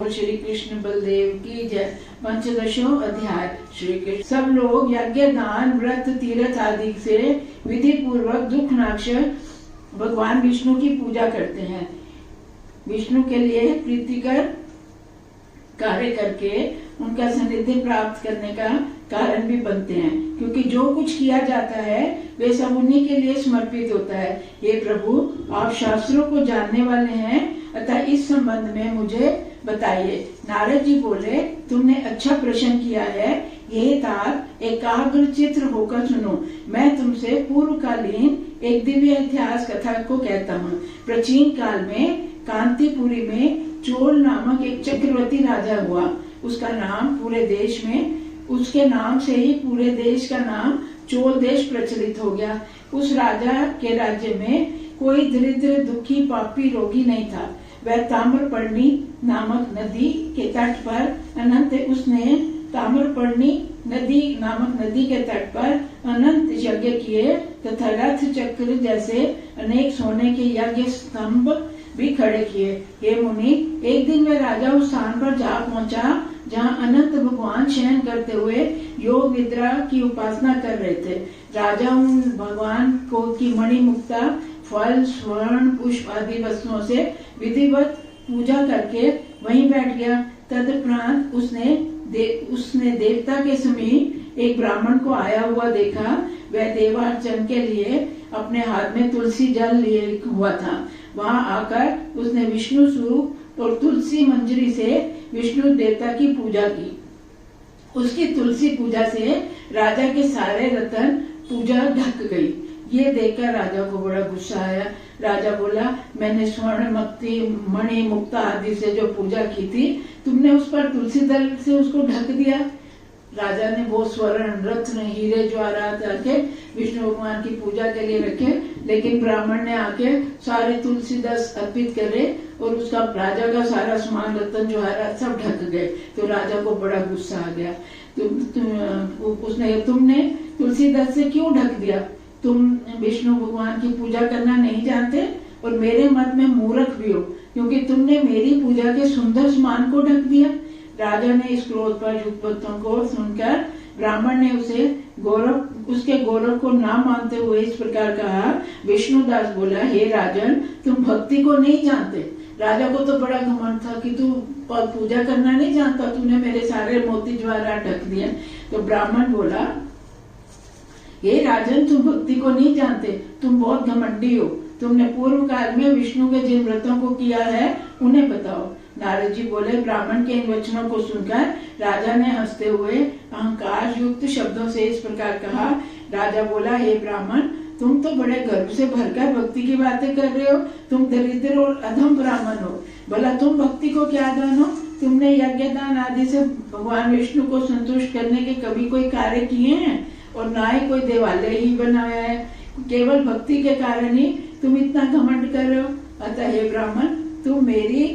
बोल श्री कृष्ण बलदेव की जय। पंचदशों अध्याय। श्री कृष्ण। सब लोग यज्ञ, दान, व्रत, तीर्थ आदि से विधि पूर्वक दुखनाक्ष भगवान विष्णु की पूजा करते हैं। विष्णु के लिए प्रीतिकर कार्य करके उनका सानिध्य प्राप्त करने का कारण भी बनते हैं, क्योंकि जो कुछ किया जाता है वे सब उन्हीं के लिए समर्पित होता है। हे प्रभु, आप शास्त्रों को जानने वाले हैं, अतः इस संबंध में मुझे बताइए। नारद जी बोले, तुमने अच्छा प्रश्न किया है। ये तात एकाग्र चित्र होकर सुनो। मैं तुमसे पूर्वकालीन एक दिव्य इतिहास कथा को कहता हूँ। प्राचीन काल में कांतिपुरी में चोल नामक एक चक्रवर्ती राजा हुआ। उसका नाम पूरे देश में, उसके नाम से ही पूरे देश का नाम चोल देश प्रचलित हो गया। उस राजा के राज्य में कोई दरिद्र, दुखी, पापी, रोगी नहीं था। वह ताम्रपर्णी नामक नदी के तट पर अनंत यज्ञ किए तथा रथ चक्र जैसे अनेक सोने के यज्ञ स्तंभ भी खड़े किए। हे मुनि, एक दिन वह राजा उस स्थान पर जा पहुंचा जहाँ अनंत भगवान शयन करते हुए योग निद्रा की उपासना कर रहे थे। राजा उन भगवान को की मणि मुक्ता, फल, स्वर्ण, पुष्प आदि वस्तुओं से विधिवत पूजा करके वहीं बैठ गया। तदुपरांत उसने देवता के समीप एक ब्राह्मण को आया हुआ देखा। वह देवार्चन के लिए अपने हाथ में तुलसी जल लिए हुआ था। वहां आकर उसने विष्णु सूक्त और तुलसी मंजरी से विष्णु देवता की पूजा की। उसकी तुलसी पूजा से राजा के सारे रतन पूजा ढक गई। ये देखकर राजा को बड़ा गुस्सा आया। राजा बोला, मैंने स्वर्ण, मणि, मुक्ता आदि से जो पूजा की थी, तुमने उस पर तुलसी दल से उसको ढक दिया। राजा ने वो स्वर्ण, रत्न, हीरे जवाहरात आके विष्णु भगवान की पूजा के लिए रखे, लेकिन ब्राह्मण ने आके सारे तुलसी दस अर्पित करे और उसका राजा का सारा सामान, रत्न, जवाहरात सब ढक गए। तो राजा को बड़ा गुस्सा आ गया। तुमने तुलसी दस से क्यों ढक दिया? तुम विष्णु भगवान की पूजा करना नहीं जानते और मेरे मत में मूर्ख भी हो, क्योंकि तुमने मेरी पूजा के सुंदर सामान को ढक दिया। राजा ने इस क्रोध पर युक्त बातों को सुनकर ब्राह्मण ने उसके गौरव को ना मानते हुए इस प्रकार कहा। विष्णुदास बोला, हे राजन, तुम भक्ति को नहीं जानते। राजा को तो बड़ा घमंड था कि तू पूजा करना नहीं जानता, तूने मेरे सारे मोती जवाहरात ढक दिए। तो ब्राह्मण बोला, हे राजन, तुम भक्ति को नहीं जानते, तुम बहुत घमंडी हो। तुमने पूर्व काल में विष्णु के जिन व्रतों को किया है उन्हें बताओ। नारद जी बोले, ब्राह्मण के इन वचनों को सुनकर राजा ने हंसते हुए अहंकार युक्त शब्दों से इस प्रकार कहा। राजा बोला, हे ब्राह्मण, तुम तो बड़े गर्व से भरकर भक्ति की बातें कर रहे हो। तुम दरिद्र और अधम ब्राह्मण हो। भला तुम भक्ति को क्या जानो? तुमने यज्ञ, दान आदि से भगवान विष्णु को संतुष्ट करने के कभी कोई कार्य किए हैं और ना ही कोई देवालय ही बनाया है। केवल भक्ति के कारण ही तुम इतना घमंड कर रहे हो। अतः हे ब्राह्मण, तुम मेरी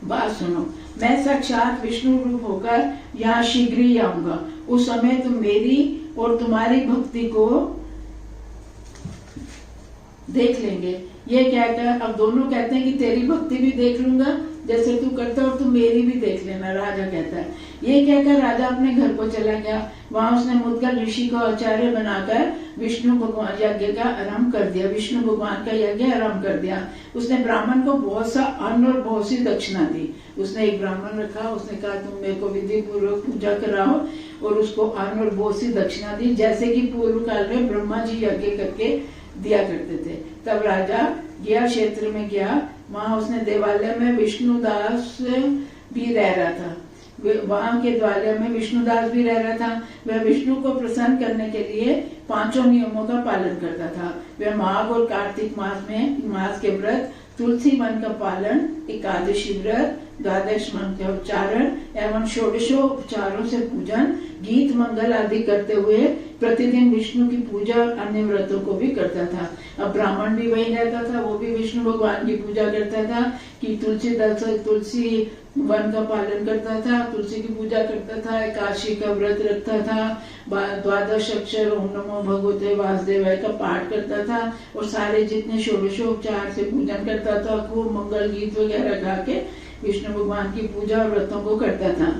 बात सुनो। मैं साक्षात विष्णु रूप होकर यहाँ शीघ्र ही आऊंगा। उस समय तुम मेरी और तुम्हारी भक्ति को देख लेंगे। ये कहकर अब दोनों कहते हैं कि तेरी भक्ति भी देख लूंगा जैसे तू करता, और तू मेरी भी देख लेना, राजा कहता है। ये कहकर राजा अपने घर को चला गया। वहां उसने मुद्गल ऋषि को आचार्य बनाकर विष्णु भगवान यज्ञ का आरंभ कर दिया। विष्णु भगवान का यज्ञ आरंभ कर दिया। उसने ब्राह्मण को बहुत सा अन्न और बहुत सी दक्षिणा दी। उसने एक ब्राह्मण रखा, उसने कहा तुम मेरे को विधि पूर्वक पूजा कराओ, और उसको अन्न और बहुत सी दक्षिणा दी, जैसे कि पूर्व काल में ब्रह्मा जी यज्ञ करके दिया करते थे। तब राजा गया क्षेत्र में गया। वहां उसने देवालय में विष्णुदास भी रह रहा था। वहां के देवालय में विष्णुदास भी रह रहा था। वह विष्णु को प्रसन्न करने के लिए 5 नियमों का पालन करता था। वह माघ और कार्तिक मास के व्रत, तुलसी वन का पालन, एकादशी व्रत, द्वादश मंत्रोच्चारण एवं षोडशोपचारों से पूजन, गीत मंगल आदि करते हुए प्रतिदिन विष्णु की पूजा और अन्य व्रतों को भी करता था। अब ब्राह्मण भी वही रहता था, वो भी विष्णु भगवान की पूजा करता था कि तुलसी वन का पालन करता था, तुलसी की पूजा करता था, एकादशी का व्रत रखता था, द्वादश अक्षर ओम नमो भगवते वासुदेवाय का पाठ करता था, और सारे जितने षोडशोपचार से पूजन करता था, खूब मंगल गीत वगैरह गा के विष्णु भगवान की पूजा और व्रतों को करता था।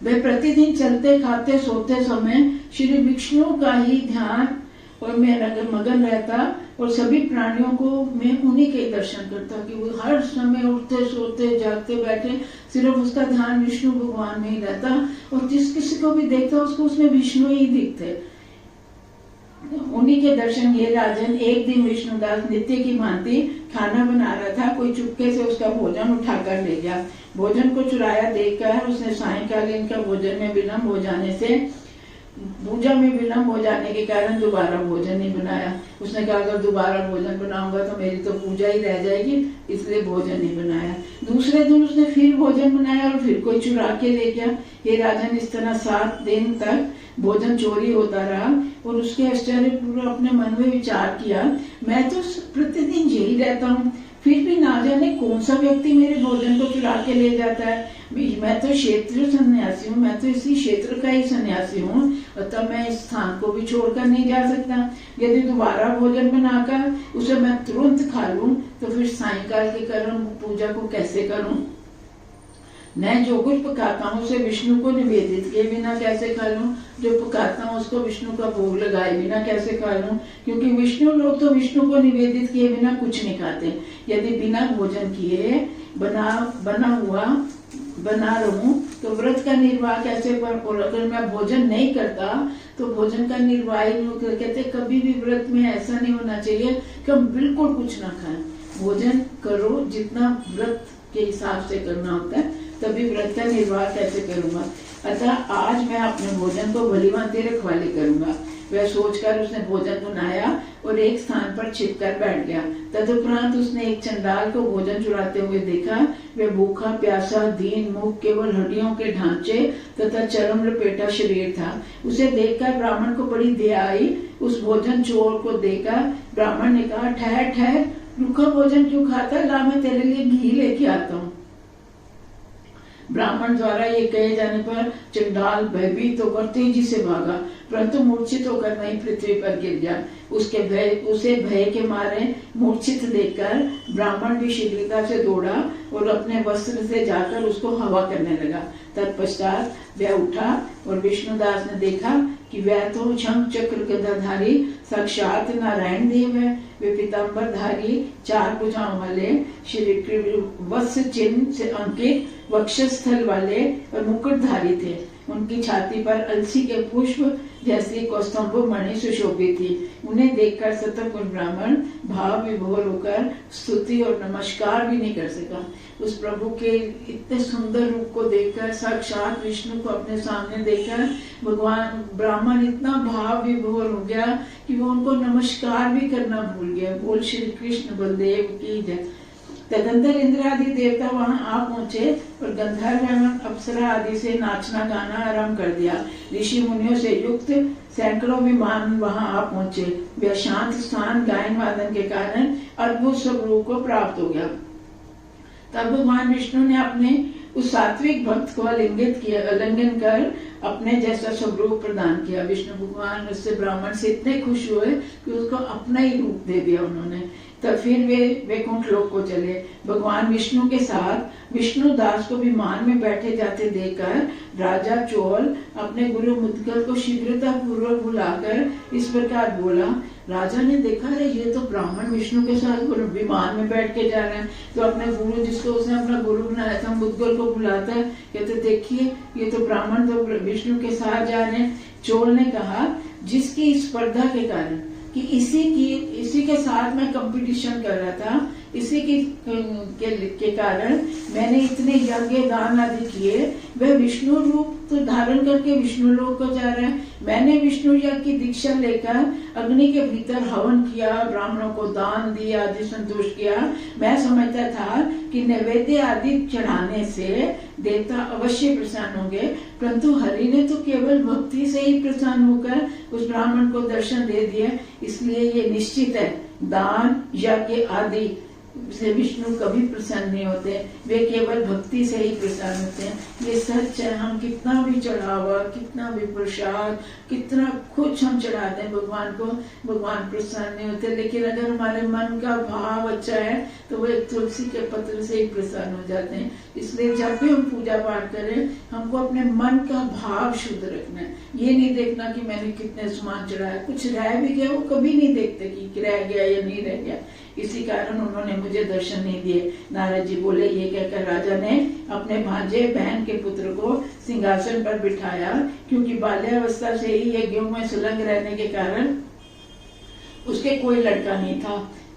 वह प्रतिदिन चलते खाते सोते समय श्री विष्णु का ही ध्यान और मैं मगन रहता और सभी प्राणियों को मैं उन्हीं के दर्शन करता कि वो हर समय उठते सोते जागते बैठे सिर्फ उसका ध्यान विष्णु भगवान में ही रहता और जिस किसी को भी देखता उसको उसमें विष्णु ही दिखते। उन्हीं के दर्शन ये राजन एक दिन विष्णुदास नित्य की भांति खाना बना रहा था। कोई चुपके से उसका भोजन उठाकर ले गया। भोजन को चुराया देखकर उसने सायंकालीन का भोजन में विलम्ब हो जाने से पूजा में विलम्ब हो जाने के कारण दोबारा भोजन नहीं बनाया। उसने कहा अगर दोबारा भोजन बनाऊंगा तो मेरी तो पूजा ही रह जाएगी, इसलिए भोजन नहीं बनाया। दूसरे दिन उसने फिर भोजन बनाया और फिर कोई चुरा के ले गया। ये राजन इस तरह 7 दिन तक भोजन चोरी होता रहा और उसके आश्चर्यपूर्वक अपने मन में विचार किया, मैं तो प्रतिदिन यही रहता हूँ, फिर भी ना जाने कौन सा व्यक्ति मेरे भोजन को चुरा के ले जाता है। मैं तो क्षेत्र सन्यासी हूँ, मैं तो इसी क्षेत्र का ही सन्यासी हूँ और तब मैं इस स्थान को भी छोड़कर नहीं जा सकता। यदि दोबारा भोजन बनाकर उसे मैं तुरंत खा लूं तो फिर सायंकाल के कर्म पूजा को कैसे करूं? मैं जो कुछ पकाता हूँ उसे विष्णु को निवेदित किए बिना कैसे खा लूं? जो पकाता हूँ उसको विष्णु का भोग लगाए बिना कैसे खा लूं? क्योंकि विष्णु लोग तो विष्णु को निवेदित किए बिना कुछ नहीं खाते। यदि बिना भोजन किए बना रहूं तो व्रत का निर्वाह कैसे कर? और अगर मैं भोजन नहीं करता तो भोजन का निर्वाह कहते कभी भी व्रत में ऐसा नहीं होना चाहिए कि हम बिल्कुल कुछ ना खाएं। भोजन करो जितना व्रत के हिसाब से करना होता है, तभी व्रत का निर्वाह कैसे करूंगा। अतः आज मैं अपने भोजन को भलीभांति रखवाली करूंगा। वह सोचकर उसने भोजन बनाया और एक स्थान पर छिपकर बैठ गया। तदुपरांत उसने एक चंडाल को भोजन चुराते हुए देखा। वह भूखा प्यासा दीन मुख केवल हड्डियों के ढांचे तथा चरम लपेटा शरीर था। उसे देखकर ब्राह्मण को बड़ी दया आई। उस भोजन चोर को देखकर ब्राह्मण ने कहा, ठहर ठहर, रूखा भोजन क्यों खाता? ला मैं तेरे लिए घी लेके आता हूँ। ब्राह्मण द्वारा ये कहे जाने पर चंडाल भयभीत होकर तेजी से भागा, परंतु मूर्छित होकर वहीं पृथ्वी पर गिर गया। उसे भय के मारे मूर्छित देखकर ब्राह्मण भी शीघ्रता से दौड़ा और अपने वस्त्र से जाकर उसको हवा करने लगा। तत्पश्चात वह उठा और विष्णुदास ने देखा कि वह तो शंख चक्र गदाधारी साक्षात नारायण देव है। वे पीताम्बरधारी 4 भुजाओं वाले श्री वत्स चिन्ह से अंकित वक्षस्थल वाले और मुकुटधारी थे। उनकी छाती पर अलसी के पुष्प जैसी कौस्तुभ मणि सुशोभित थी। उन्हें देखकर शतकुल ब्राह्मण भाव विभोर होकर स्तुति और नमस्कार भी नहीं कर सका। उस प्रभु के इतने सुंदर रूप को देखकर, साक्षात विष्णु को अपने सामने देखकर भगवान ब्राह्मण इतना भाव विभोर हो गया कि वो उनको नमस्कार भी करना भूल गया। बोल श्री कृष्ण बलदेव की जय। तदंतर इंद्र आदि देवता वहां आ पहुंचे और गंधर्व एवं अप्सरा आदि से नाचना गाना आरंभ कर दिया। ऋषि मुनियों से युक्त सैकड़ों विमान वहां आ पहुंचे। वह शांत स्थान गायन वादन के कारण अद्भुत स्वरूप को प्राप्त हो गया। तब भगवान विष्णु ने अपने उस सात्विक भक्त को आलिंगन कर अपने जैसा स्वरूप प्रदान किया। विष्णु भगवान उससे ब्राह्मण से इतने खुश हुए कि उसको अपना ही रूप दे दिया उन्होंने। तब फिर वे वैकुंठ लोक को चले। भगवान विष्णु के साथ विष्णुदास को विमान में बैठे जाते देखकर राजा चोल अपने गुरु मुद्गल को शीघ्रता पूर्वक बुलाकर इस प्रकार बोला। राजा ने देखा है ये तो ब्राह्मण विष्णु के साथ विमान में बैठ के जा रहे हैं, तो अपने गुरु जिसको उसने अपना गुरु बनाया था मुद्गल को बुलाता है, कहते देखिए ये तो ब्राह्मण तो विष्णु के साथ जा रहे हैं। चोल ने कहा जिसकी स्पर्धा के कारण कि इसी के साथ मैं कंपटीशन कर रहा था, इसी के कारण मैंने इतने यज्ञ दान आदि किए। वह विष्णु रूप तो धारण करके विष्णु लोक को जा रहा है। मैंने विष्णु यज्ञ की दीक्षा लेकर अग्नि के भीतर हवन किया, ब्राह्मणों को दान दिया आदि संतुष्ट किया। मैं समझता था कि नैवेद्य आदि चढ़ाने से देवता अवश्य प्रसन्न होंगे, परंतु हरि ने तो केवल भक्ति से ही प्रसन्न होकर उस ब्राह्मण को दर्शन दे दिए। इसलिए ये निश्चित है दान यज्ञ आदि से विष्णु कभी प्रसन्न नहीं होते, वे केवल भक्ति से ही प्रसन्न होते हैं। ये सच है। हम कितना भी चढ़ावा, कितना भी प्रसाद, कितना कुछ हम चढ़ाते हैं भगवान को, भगवान प्रसन्न नहीं होते। लेकिन अगर हमारे मन का भाव अच्छा है तो वो एक तुलसी के पत्र से ही प्रसन्न हो जाते हैं। इसलिए जब भी हम पूजा पाठ करें, हमको अपने मन का भाव शुद्ध रखना है। ये नहीं देखना कि मैंने कितने सामान चढ़ाया, कुछ रह भी गया वो कभी नहीं देखते कि रह गया या नहीं रह गया। इसी कारण उन्होंने मुझे दर्शन नहीं दिए। नारद जी बोले, ये कहकर राजा ने अपने भांजे बहन के पुत्र को सिंहासन पर बिठाया, क्योंकि बाल्यावस्था से ही ये गेहूं में सुलंग रहने के कारण उसके कोई लड़का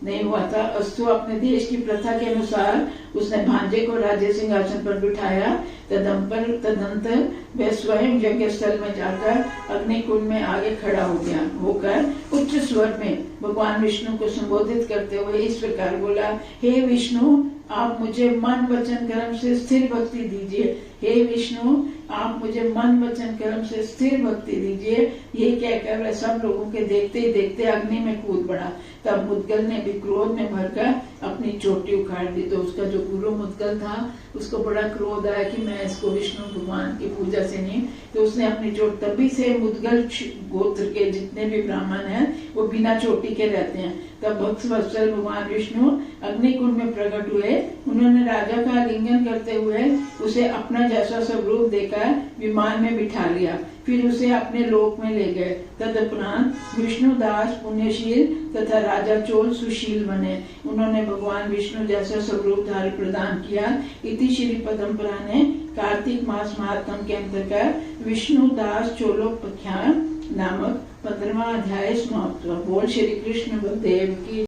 नहीं हुआ था। अस्तु अपने देश की प्रथा के अनुसार उसने भांजे को राज्य सिंहासन पर बिठाया। तदंतर वह स्वयं यज्ञ स्थल में जाकर अग्निकुंड में आगे खड़ा होकर उच्च स्वर में भगवान विष्णु को संबोधित करते हुए इस प्रकार बोला, हे विष्णु, आप मुझे मन वचन कर्म से स्थिर भक्ति दीजिए। हे विष्णु, आप मुझे मन वचन कर्म से स्थिर भक्ति दीजिए। ये कहकर वह सब लोगों के देखते ही देखते अग्नि में कूद पड़ा। तब मुद्गल ने भी क्रोध में भरकर अपनी चोटी उखाड़ दी। तो उसका जो गुरु मुद्गल था, उसको बड़ा क्रोध आया कि मैं इसको विष्णु भगवान की पूजा से नहीं, तो उसने अपनी चोट, तभी से मुद्गल गोत्र के जितने भी ब्राह्मण हैं वो बिना चोटी के रहते हैं। तब भक्त वत्सल भगवान विष्णु अग्निकुंड में प्रकट हुए। उन्होंने राजा का आलिंगन करते हुए उसे अपना जैसा स्वरूप देकर विमान में बिठा लिया, फिर उसे अपने लोक में ले गए। तदुपरांत विष्णुदास पुण्यशील तथा राजा चोल सुशील बने। उन्होंने भगवान विष्णु जैसा स्वरूप धारण प्रदान किया। इति श्री पदमपुरा ने कार्तिक मास महात्म के अंतर्गत विष्णुदास चोलोपाख्यान नामक 15वां अध्याय समाप्त हुआ। बोल श्री कृष्ण बलदेव की।